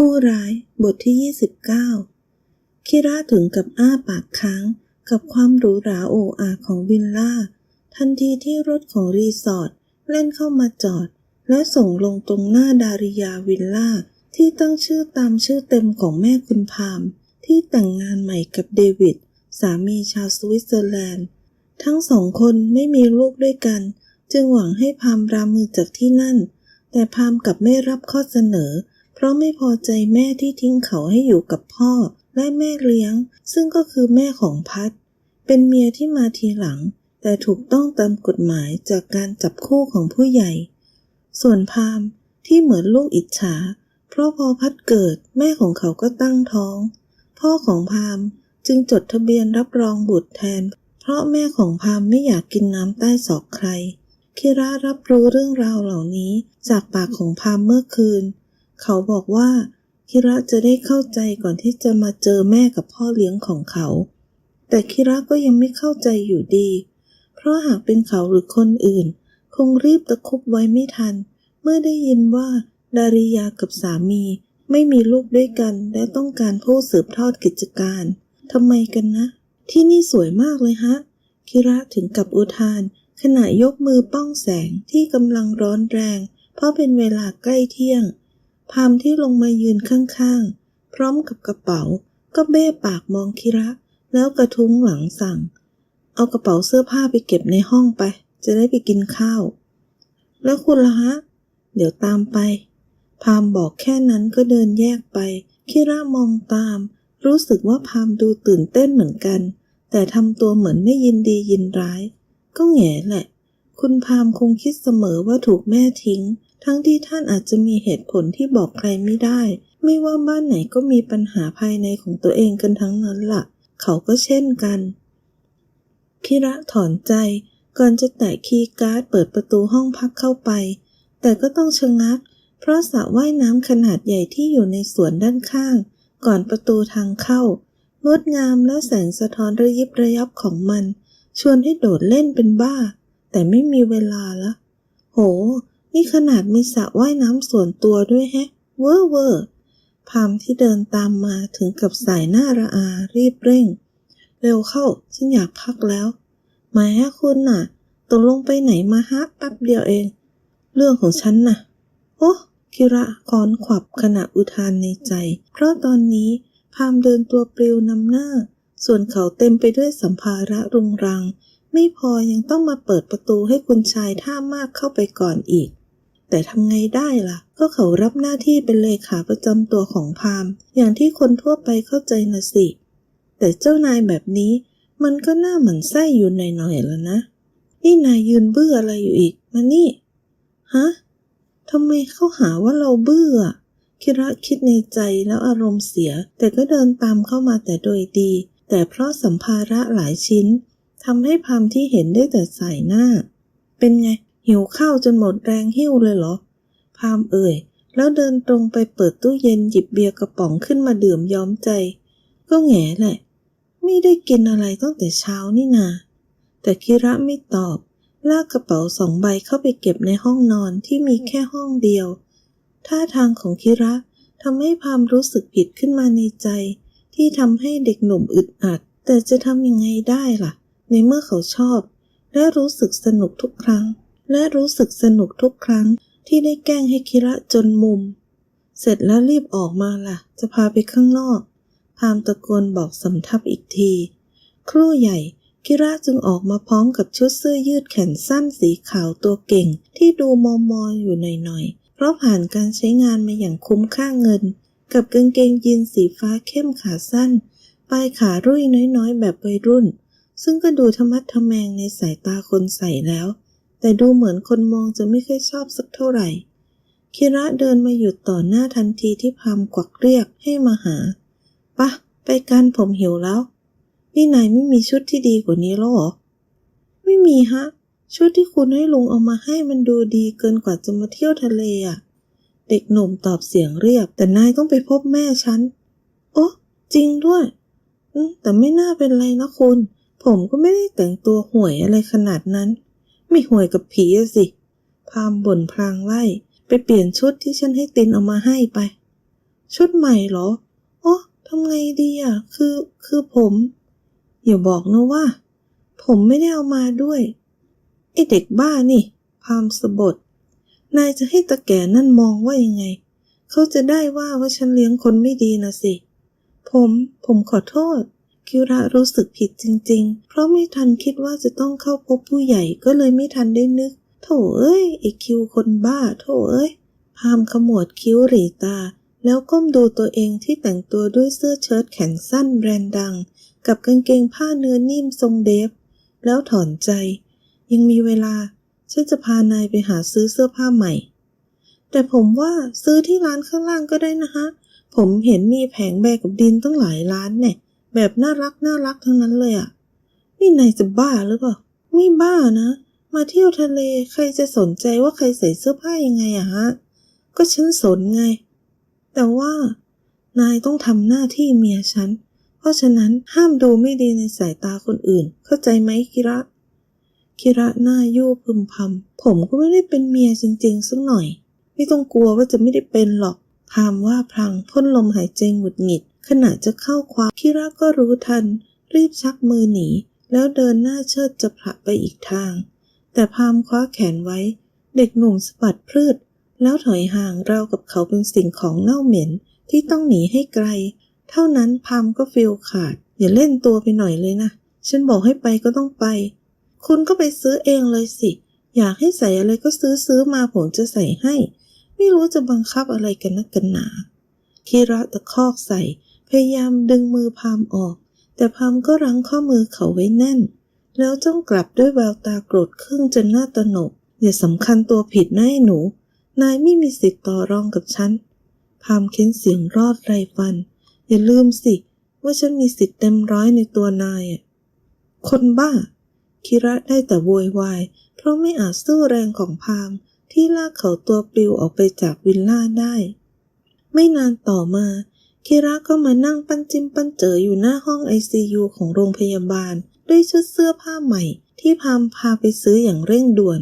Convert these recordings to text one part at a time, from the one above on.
คู่ร้ายบทที่29คิระถึงกับอ้าปากค้างกับความหรูหราโอ้อาของวิลล่าทันทีที่รถของรีสอร์ทเล่นเข้ามาจอดและส่งลงตรงหน้าดาริยาวิลล่าที่ตั้งชื่อตามชื่อเต็มของแม่คุณพามที่แต่งงานใหม่กับเดวิดสามีชาวสวิตเซอร์แลนด์ทั้งสองคนไม่มีลูกด้วยกันจึงหวังให้พามรามือจากที่นั่นแต่พามกลับไม่รับข้อเสนอเพราะไม่พอใจแม่ที่ทิ้งเขาให้อยู่กับพ่อและแม่เลี้ยงซึ่งก็คือแม่ของพัดเป็นเมียที่มาทีหลังแต่ถูกต้องตามกฎหมายจากการจับคู่ของผู้ใหญ่ส่วนพามที่เหมือนลูกอิจฉาเพราะพอพัดเกิดแม่ของเขาก็ตั้งท้องพ่อของพามจึงจดทะเบียนรับรองบุตรแทนเพราะแม่ของพามไม่อยากกินน้ำใต้ศอกใครคิระรับรู้เรื่องราวเหล่านี้จากปากของพามเมื่อคืนเขาบอกว่าคิระจะได้เข้าใจก่อนที่จะมาเจอแม่กับพ่อเลี้ยงของเขาแต่คิระก็ยังไม่เข้าใจอยู่ดีเพราะหากเป็นเขาหรือคนอื่นคงรีบตะคุบไว้ไม่ทันเมื่อได้ยินว่าดาริยากับสามีไม่มีลูกด้วยกันและต้องการผู้สืบทอดกิจการทำไมกันนะที่นี่สวยมากเลยฮะคิระถึงกับอุทานขณะยกมือป้องแสงที่กำลังร้อนแรงเพราะเป็นเวลาใกล้เที่ยงพามที่ลงมายืนข้างๆพร้อมกับกระเป๋าก็เบ้ปากมองคิระแล้วกระทุ้งหลังสั่งเอากระเป๋าเสื้อผ้าไปเก็บในห้องไปจะได้ไปกินข้าวแล้วคุณล่ะฮะเดี๋ยวตามไปพามบอกแค่นั้นก็เดินแยกไปคิระมองตามรู้สึกว่าพามดูตื่นเต้นเหมือนกันแต่ทำตัวเหมือนไม่ยินดียินร้ายก็แง่แหละคุณพามคงคิดเสมอว่าถูกแม่ทิ้งทั้งที่ท่านอาจจะมีเหตุผลที่บอกใครไม่ได้ไม่ว่าบ้านไหนก็มีปัญหาภายในของตัวเองกันทั้งนั้นล่ะเขาก็เช่นกันคิระถอนใจก่อนจะแตะคีย์การ์ดเปิดประตูห้องพักเข้าไปแต่ก็ต้องชะงักเพราะสระว่ายน้ำขนาดใหญ่ที่อยู่ในสวนด้านข้างก่อนประตูทางเข้างดงามและแสงสะท้อนระยิบระยับของมันชวนให้โดดเล่นเป็นบ้าแต่ไม่มีเวลาละโหนี่ขนาดมีสระว่ายน้ำส่วนตัวด้วยแฮะเวอร์พามที่เดินตามมาถึงกับสายหน้าระอารีบเร่งเร็วเข้าฉันอยากพักแล้วหมายฮะคุณน่ะตกลงไปไหนมาฮะแป๊บเดียวเองเรื่องของฉันน่ะโอ้คิระค้อนขวับขณะอุทานในใจเพราะตอนนี้พามเดินตัวปลิวนำหน้าส่วนเขาเต็มไปด้วยสัมภาระรุงรังไม่พอยังต้องมาเปิดประตูให้คุณชายท่ามากเข้าไปก่อนอีกแต่ทำไงได้ล่ะก็เขารับหน้าที่เป็นเลขาประจำตัวของพามอย่างที่คนทั่วไปเข้าใจน่ะสิแต่เจ้านายแบบนี้มันก็น่าหมั่นไส้อยู่หน่อยๆแล้วนะนี่นายยืนเบื่ออะไรอยู่อีกมานี่ฮะทำไมเขาหาว่าเราเบื่อคิระคิดในใจแล้วอารมณ์เสียแต่ก็เดินตามเข้ามาแต่โดยดีแต่เพราะสัมภาระหลายชิ้นทำให้พามที่เห็นได้แต่สายหน้าเป็นไงหิวข้าวจนหมดแรงหิ้วเลยเหรอพามเอ่ยแล้วเดินตรงไปเปิดตู้เย็นหยิบเบียร์กระป๋องขึ้นมาดื่มย้อมใจก็แง่แหละไม่ได้กินอะไรตั้งแต่เช้านี่นาแต่คิระไม่ตอบลากกระเป๋า2 ใบเข้าไปเก็บในห้องนอนที่มีแค่ห้องเดียวท่าทางของคิระทำให้พามรู้สึกผิดขึ้นมาในใจที่ทำให้เด็กหนุ่มอึดอัดแต่จะทำยังไงได้ล่ะในเมื่อเขาชอบและรู้สึกสนุกทุกครั้งที่ได้แกล้งให้คิระจนมุมเสร็จแล้วรีบออกมาล่ะจะพาไปข้างนอกพามตะโกนบอกสำทับอีกทีครู่ใหญ่คิระจึงออกมาพร้อมกับชุดเสื้อยืดแขนสั้นสีขาวตัวเก่งที่ดูมออยู่หน่อยๆเพราะผ่านการใช้งานมาอย่างคุ้มค่าเงินกับกางเกงยีนสีฟ้าเข้มขาสั้นปลายขารุ่ยน้อยๆแบบวัยรุ่นซึ่งก็ดูทะมัดทะแมงในสายตาคนใส่แล้วแต่ดูเหมือนคนมองจะไม่ค่อยชอบสักเท่าไหร่คิระเดินมาหยุดต่อหน้าทันทีที่พามกวักเรียกให้มาหาปะไปกันผมหิวแล้วนี่นายไม่มีชุดที่ดีกว่านี้แล้วหรอไม่มีฮะชุดที่คุณให้ลุงเอามาให้มันดูดีเกินกว่าจะมาเที่ยวทะเลอ่ะเด็กหนุ่มตอบเสียงเรียบแต่นายต้องไปพบแม่ฉันโอ้จริงด้วยแต่ไม่น่าเป็นไรนะคุณผมก็ไม่ได้แต่งตัวห่วยอะไรขนาดนั้นไม่ห่วยกับผีสิพามบ่นพลางไล่ไปเปลี่ยนชุดที่ฉันให้ตินเอามาให้ไป ชุดใหม่เหรอโอ้ทำไงดีอ่ะคือผมอย่าบอกนะว่าผมไม่ได้เอามาด้วยไอเด็กบ้านี่พามสะบดนายจะให้ตาแก่นั่นมองว่ายังไงเขาจะได้ว่าฉันเลี้ยงคนไม่ดีนะสิผมขอโทษคิระรู้สึกผิดจริงๆเพราะไม่ทันคิดว่าจะต้องเข้าพบผู้ใหญ่ก็เลยไม่ทันได้นึกโถเอ้ยไอคิวคนบ้าโถเอ้ยพามขมวดคิ้วหรี่ตาแล้วก้มดูตัวเองที่แต่งตัวด้วยเสื้อเชิ้ตแขนสั้นแบรนด์ดังกับกางเกงผ้าเนื้อนิ่มทรงเดฟแล้วถอนใจยังมีเวลาฉันจะพานายไปหาซื้อเสื้อผ้าใหม่แต่ผมว่าซื้อที่ร้านข้างล่างก็ได้นะฮะผมเห็นมีแผงแบกกับดินตั้งหลายร้านเนี่ยแบบน่ารักทั้งนั้นเลยอ่ะนี่นายจะบ้าหรือเปล่าไม่บ้านะมาเที่ยวทะเลใครจะสนใจว่าใครใส่เสื้อผ้ายังไงอะฮะก็ฉันสนไงแต่ว่านายต้องทำหน้าที่เมียฉันเพราะฉะนั้นห้ามดูไม่ดีในสายตาคนอื่นเข้าใจไหมคิระหน้ายู่พึมพำผมก็ไม่ได้เป็นเมียจริงๆสักหน่อยไม่ต้องกลัวว่าจะไม่ได้เป็นหรอกพามว่าพลางพ่นลมหายใจหงุดหงิดขณะจะเข้าคว้าคิระก็รู้ทันรีบชักมือหนีแล้วเดินหน้าเชิดจะผละไปอีกทางแต่พามคว้าแขนไว้เด็กหนุ่มสะบัดพรืดแล้วถอยห่างราวกับเขาเป็นสิ่งของเน่าเหม็นที่ต้องหนีให้ไกลเท่านั้นพามก็ฟีลขาดอย่าเล่นตัวไปหน่อยเลยนะฉันบอกให้ไปก็ต้องไปคุณก็ไปซื้อเองเลยสิอยากให้ใส่อะไรก็ซื้อมาผมจะใส่ให้ไม่รู้จะบังคับอะไรกันนักกันหนาคิระตะคอกใส่พยายามดึงมือพามออกแต่พามก็รั้งข้อมือเขาไว้แน่นแล้วจ้องกลับด้วยแววตาโกรธเคืองจนหน้าตระหนกอย่าสำคัญตัวผิดนะไอ้หนูนายไม่มีสิทธิ์ต่อรองกับฉันพามเค้นเสียงรอดไรฟันอย่าลืมสิว่าฉันมีสิทธิ์เต็มร้อยในตัวนายอ่ะคนบ้าคิระได้แต่โวยวายเพราะไม่อาจสู้แรงของพามที่ลากเขาตัวปลิวออกไปจากวิลล่าได้ไม่นานต่อมาคิระก็มานั่งปั้นจิ้มปั้นเจ๋ออยู่หน้าห้อง ICU ของโรงพยาบาลด้วยชุดเสื้อผ้าใหม่ที่พามพาไปซื้ออย่างเร่งด่วน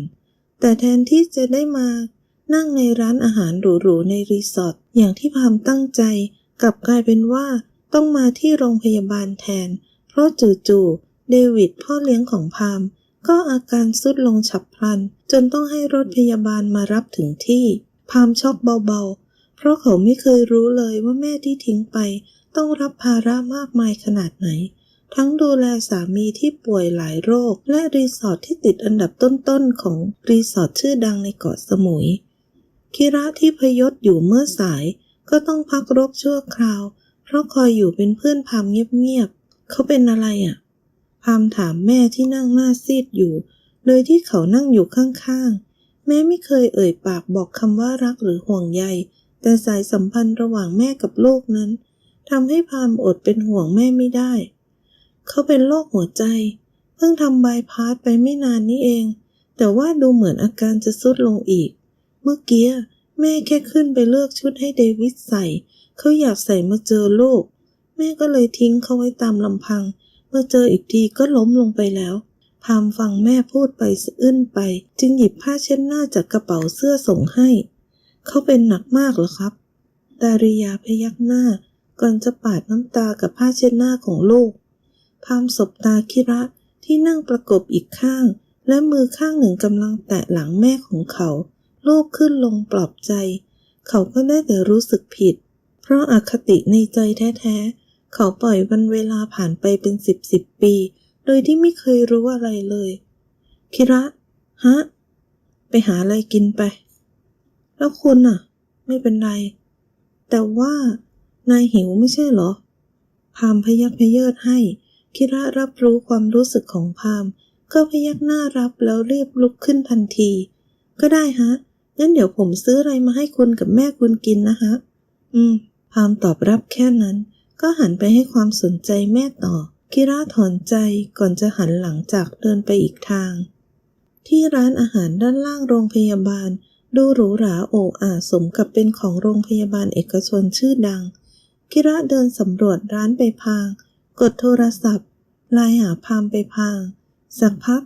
แต่แทนที่จะได้มานั่งในร้านอาหารหรูๆในรีสอร์ทอย่างที่พามตั้งใจกลับกลายเป็นว่าต้องมาที่โรงพยาบาลแทนเพราะจู่ๆเดวิดพ่อเลี้ยงของพามก็อาการทรุดลงฉับพลันจนต้องให้รถพยาบาลมารับถึงที่พามช็อกเบาๆเพราะเขาไม่เคยรู้เลยว่าแม่ที่ทิ้งไปต้องรับภาระมากมายขนาดไหนทั้งดูแลสามีที่ป่วยหลายโรคและรีสอร์ทที่ติดอันดับต้นๆของรีสอร์ทชื่อดังในเกาะสมุยคิระที่พยศอยู่เมื่อสายก็ต้องพักรบชั่วคราวเพราะคอยอยู่เป็นเพื่อนพามเงียบๆเขาเป็นอะไรอ่ะพามถามแม่ที่นั่งหน้าซีดอยู่โดยที่เขานั่งอยู่ข้างๆแม่ไม่เคยเอ่ยปากบอกคำว่ารักหรือห่วงใยแต่สายสัมพันธ์ระหว่างแม่กับลูกนั้นทำให้พามอดเป็นห่วงแม่ไม่ได้เขาเป็นโรคหัวใจเพิ่งทำบายพาสไปไม่นานนี้เองแต่ว่าดูเหมือนอาการจะทรุดลงอีกเมื่อกี้แม่แค่ขึ้นไปเลือกชุดให้เดวิดใส่เขาอยากใส่มาเจอลูกแม่ก็เลยทิ้งเขาไว้ตามลำพังเมื่อเจออีกทีก็ล้มลงไปแล้วพามฟังแม่พูดไปสะอื้นไปจึงหยิบผ้าเช็ดหน้าจากกระเป๋าเสื้อส่งให้เขาเป็นหนักมากเหรอครับดาริยาพยักหน้าก่อนจะปาดน้ำตากับผ้าเช็ดหน้าของลูกพามสบตาคิระที่นั่งประกบอีกข้างและมือข้างหนึ่งกำลังแตะหลังแม่ของเขาลูบขึ้นลงปลอบใจเขาก็ได้แต่รู้สึกผิดเพราะอคติในใจแท้ๆเขาปล่อยวันเวลาผ่านไปเป็นสิบปีโดยที่ไม่เคยรู้อะไรเลยคิระฮะไปหาอะไรกินไปแล้วคุณน่ะไม่เป็นไรแต่ว่านายหิวไม่ใช่เหรอพามพยักพเยิดให้คิระรับรู้ความรู้สึกของพามก็พยักหน้ารับแล้วรีบลุกขึ้นทันทีก็ได้ฮะงั้นเดี๋ยวผมซื้ออะไรมาให้คุณกับแม่คุณกินนะฮะพามตอบรับแค่นั้นก็หันไปให้ความสนใจแม่ต่อคิระถอนใจก่อนจะหันหลังจากเดินไปอีกทางที่ร้านอาหารด้านล่างโรงพยาบาลดูหรูหราโอ้อาสมกับเป็นของโรงพยาบาลเอกชนชื่อดังคิระเดินสำรวจร้านไปพางกดโทรศัพท์ไลน์หาพามไปพางสักพัก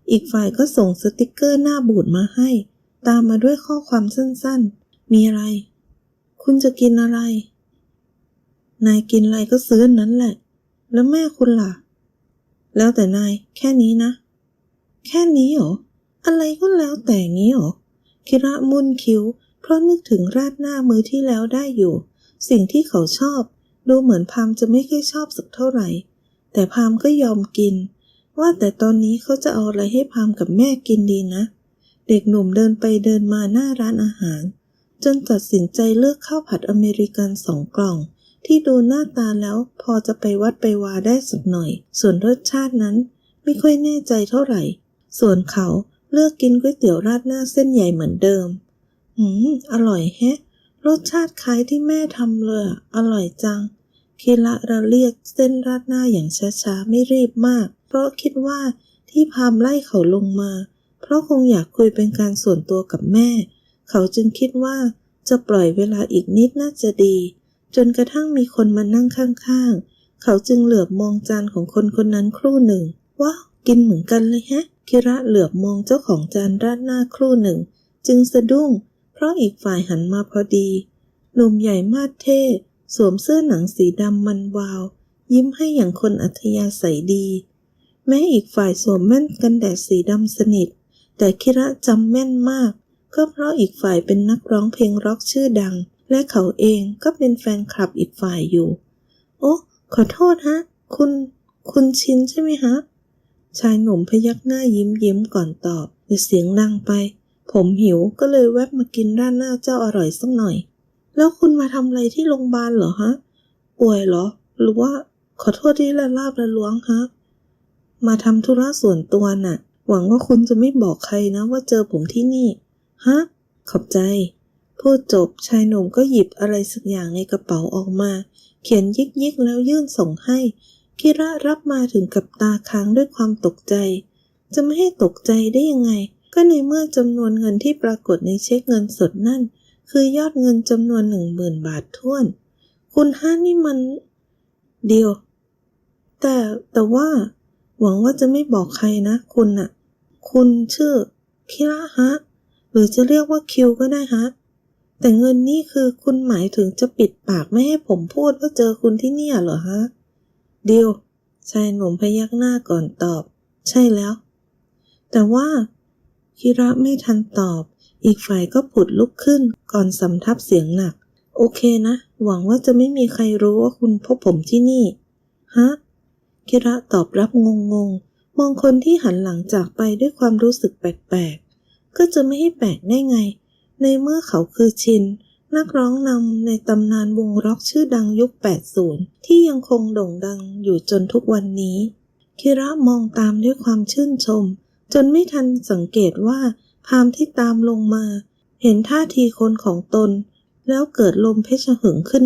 อีกฝ่ายก็ส่งสติกเกอร์หน้าบูดมาให้ตามมาด้วยข้อความสั้นๆมีอะไรคุณจะกินอะไร นายกินอะไรก็ซื้อนั้นแหละแล้วแม่คุณล่ะแล้วแต่นายแค่นี้นะแค่นี้เหรออะไรก็แล้วแต่งี้เหรอคิระมุ่นคิ้วเพราะนึกถึงราดหน้ามื้อที่แล้วได้อยู่สิ่งที่เขาชอบดูเหมือนพามจะไม่ค่อยชอบสักเท่าไหร่แต่พามก็ยอมกินว่าแต่ตอนนี้เขาจะเอาอะไรให้พามกับแม่กินดีนะเด็กหนุ่มเดินไปเดินมาหน้าร้านอาหารจนตัดสินใจเลือกข้าวผัดอเมริกัน2 กล่องที่ดูหน้าตาแล้วพอจะไปวัดไปวาได้สักหน่อยส่วนรสชาตินั้นไม่ค่อยแน่ใจเท่าไหร่ส่วนเขาเลือกกินก๋วยเตี๋ยวราดหน้าเส้นใหญ่เหมือนเดิมอร่อยแฮะรสชาติคล้ายที่แม่ทำเลยอร่อยจังคิระเรียกเส้นราดหน้าอย่างช้าๆไม่รีบมากเพราะคิดว่าที่พามไล่เขาลงมาเพราะคงอยากคุยเป็นการส่วนตัวกับแม่เขาจึงคิดว่าจะปล่อยเวลาอีกนิดน่าจะดีจนกระทั่งมีคนมานั่งข้างๆเขาจึงเหลือบมองจานของคนคนนั้นครู่หนึ่งว้าวกินเหมือนกันเลยแฮะคิระเหลือบมองเจ้าของจานราดหน้าครู่หนึ่งจึงสะดุ้งเพราะอีกฝ่ายหันมาพอดีหนุ่มใหญ่มาดเท่สวมเสื้อหนังสีดำมันวาวยิ้มให้อย่างคนอัธยาศัยดีแม้อีกฝ่ายสวมแว่นกันแดดสีดำสนิทแต่คิระจำแม่นมากก็เพราะอีกฝ่ายเป็นนักร้องเพลงร็อกชื่อดังและเขาเองก็เป็นแฟนคลับอีกฝ่ายอยู่โอ้ขอโทษฮะคุณชินใช่ไหมฮะชายหนุ่มพยักหน้ายิ้มก่อนตอบแต่เสียงดังไปผมหิวก็เลยแวะมากินราดหน้าเจ้าอร่อยสักหน่อยแล้วคุณมาทำอะไรที่โรงพยาบาลเหรอฮะป่วยเหรอหรือว่าขอโทษที่ละลาบละล้วงฮะมาทำธุระส่วนตัวน่ะหวังว่าคุณจะไม่บอกใครนะว่าเจอผมที่นี่ฮะขอบใจพูดจบชายหนุ่มก็หยิบอะไรสักอย่างในกระเป๋าออกมาเขียนยิกแล้วยื่นส่งให้คิระรับมาถึงกับตาค้างด้วยความตกใจจะไม่ให้ตกใจได้ยังไงก็ในเมื่อจำนวนเงินที่ปรากฏในเช็คเงินสดนั่นคือยอดเงินจำนวน 10,000 บาทถ้วนคุณฮะนี่มันเดียวแต่ว่าหวังว่าจะไม่บอกใครนะคุณน่ะคุณชื่อคิระฮะหรือจะเรียกว่าคิวก็ได้ฮะแต่เงินนี่คือคุณหมายถึงจะปิดปากไม่ให้ผมพูดว่าเจอคุณที่นี่เหรอฮะเดียวชายหนุ่มพยักหน้าก่อนตอบใช่แล้วแต่ว่าคิระไม่ทันตอบอีกฝ่ายก็ผุดลุกขึ้นก่อนสำทับเสียงหนักโอเคนะหวังว่าจะไม่มีใครรู้ว่าคุณพบผมที่นี่ฮะคิระตอบรับงงมองคนที่หันหลังจากไปด้วยความรู้สึกแปลกๆก็จะไม่ให้แปลกได้ไงในเมื่อเขาคือชินนักร้องนำในตำนานวงร็อกชื่อดังยุค 80 ที่ยังคงโด่งดังอยู่จนทุกวันนี้คิระมองตามด้วยความชื่นชมจนไม่ทันสังเกตว่าพามที่ตามลงมาเห็นท่าทีคนของตนแล้วเกิดลมเพชหึงขึ้น